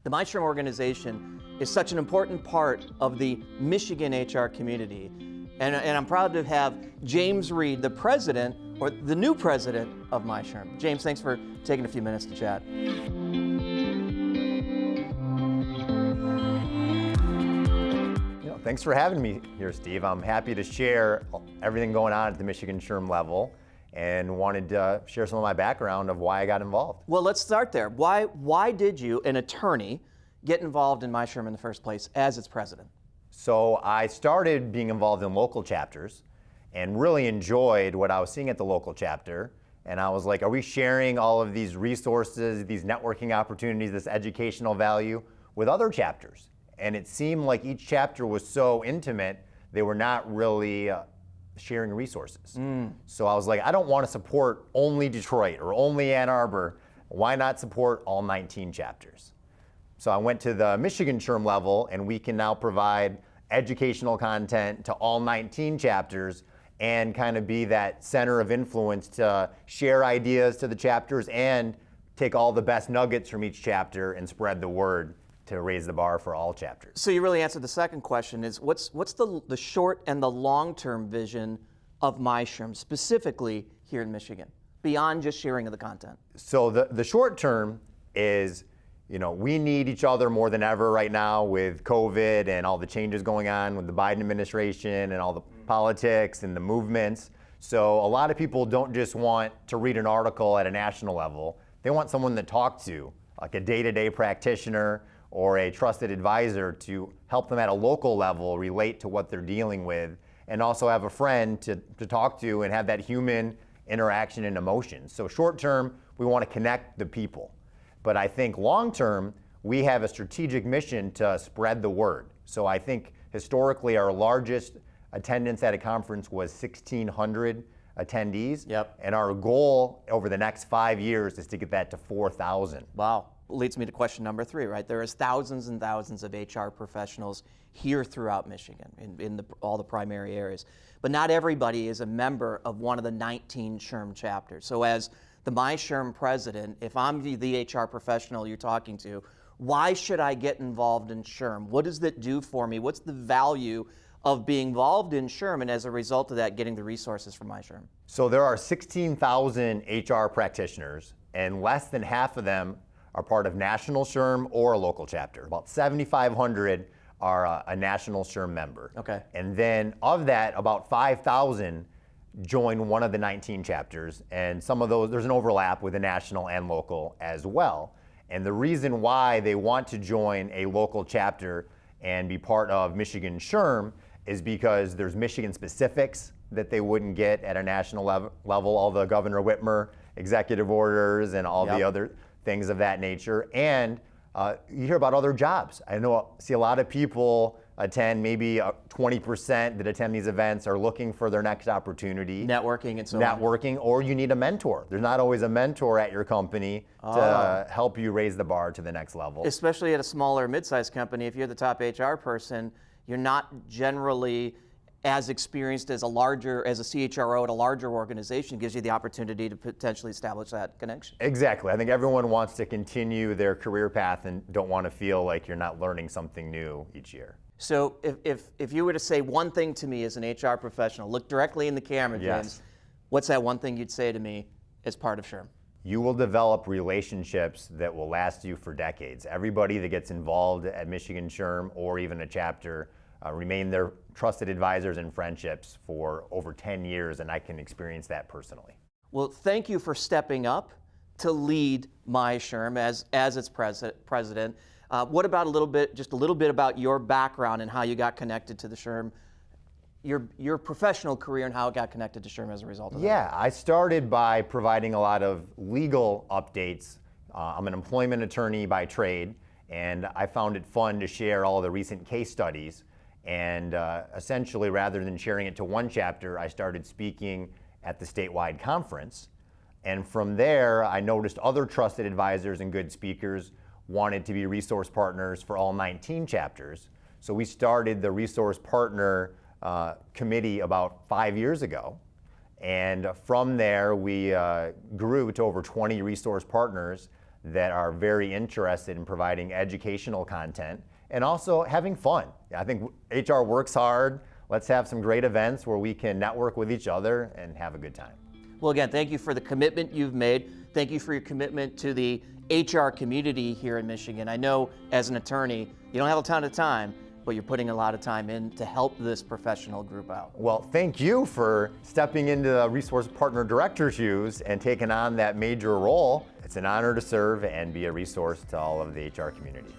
The MISHRM organization is such an important part of the Michigan HR community. And I'm proud to have James Reid, the president, or the new president of MISHRM. James, thanks for taking a few minutes to chat. Thanks for having me here, Steve. I'm happy to share everything going on at the Michigan SHRM level and wanted to share some of my background of why I got involved. Well, let's start there. Why did you, an attorney, get involved in MISHRM in the first place as its president? So I started being involved in local chapters and really enjoyed what I was seeing at the local chapter. And I was like, are we sharing all of these resources, these networking opportunities, this educational value with other chapters? And it seemed like each chapter was so intimate, they were not really sharing resources. So I was like, I don't want to support only Detroit or only Ann Arbor. Why not support all 19 chapters? So I went to the Michigan SHRM level, and we can now provide educational content to all 19 chapters and kind of be that center of influence to share ideas to the chapters and take all the best nuggets from each chapter and spread the word to raise the bar for all chapters. So you really answered the second question, is what's the short and the long-term vision of MISHRM, specifically here in Michigan, beyond just sharing of the content? So the short term is, we need each other more than ever right now with COVID and all the changes going on with the Biden administration and all the politics and the movements. So a lot of people don't just want to read an article at a national level. They want someone to talk to, like a day-to-day practitioner or a trusted advisor, to help them at a local level relate to what they're dealing with, and also have a friend to talk to and have that human interaction and emotion. So short term, we want to connect the people. But I think long term, we have a strategic mission to spread the word. So I think historically our largest attendance at a conference was 1,600 attendees. Yep. And our goal over the next 5 years is to get that to 4,000. Wow. Leads me to question number 3, right? There is thousands and thousands of HR professionals here throughout Michigan in all the primary areas. But not everybody is a member of one of the 19 SHRM chapters. So as the MISHRM president, if I'm the HR professional you're talking to, why should I get involved in SHRM? What does that do for me? What's the value of being involved in SHRM, and as a result of that, getting the resources from MISHRM? So there are 16,000 HR practitioners, and less than half of them are part of national SHRM or a local chapter. About 7,500 are a national SHRM member. Okay. And then of that, about 5,000 join one of the 19 chapters, and some of those, there's an overlap with the national and local as well. And the reason why they want to join a local chapter and be part of Michigan SHRM is because there's Michigan specifics that they wouldn't get at a national level, all the Governor Whitmer executive orders and all the other things of that nature. And you hear about other jobs. See a lot of people attend, maybe 20% that attend these events are looking for their next opportunity. Networking and so on. Networking, or you need a mentor. There's not always a mentor at your company to help you raise the bar to the next level. Especially at a smaller mid-sized company, if you're the top HR person, you're not generally as experienced as a CHRO at a larger organization. Gives you the opportunity to potentially establish that connection. Exactly. I think everyone wants to continue their career path and don't want to feel like you're not learning something new each year. So if you were to say one thing to me as an HR professional, look directly in the camera, James, what's that one thing you'd say to me as part of SHRM? You will develop relationships that will last you for decades. Everybody that gets involved at Michigan SHRM or even a chapter remain their trusted advisors and friendships for over 10 years, and I can experience that personally. Well, thank you for stepping up to lead MISHRM as its president. What about just a little bit about your background and how you got connected to the SHRM, your professional career and how it got connected to SHRM as a result of that? Yeah, I started by providing a lot of legal updates. I'm an employment attorney by trade, and I found it fun to share all of the recent case studies. And essentially, rather than sharing it to one chapter, I started speaking at the statewide conference. And from there, I noticed other trusted advisors and good speakers wanted to be resource partners for all 19 chapters. So we started the Resource Partner Committee about 5 years ago. And from there, we grew to over 20 resource partners that are very interested in providing educational content and also having fun. I think HR works hard. Let's have some great events where we can network with each other and have a good time. Well, again, thank you for the commitment you've made. Thank you for your commitment to the HR community here in Michigan. I know as an attorney, you don't have a ton of time, but you're putting a lot of time in to help this professional group out. Well, thank you for stepping into the Resource Partner Director shoes and taking on that major role. It's an honor to serve and be a resource to all of the HR community.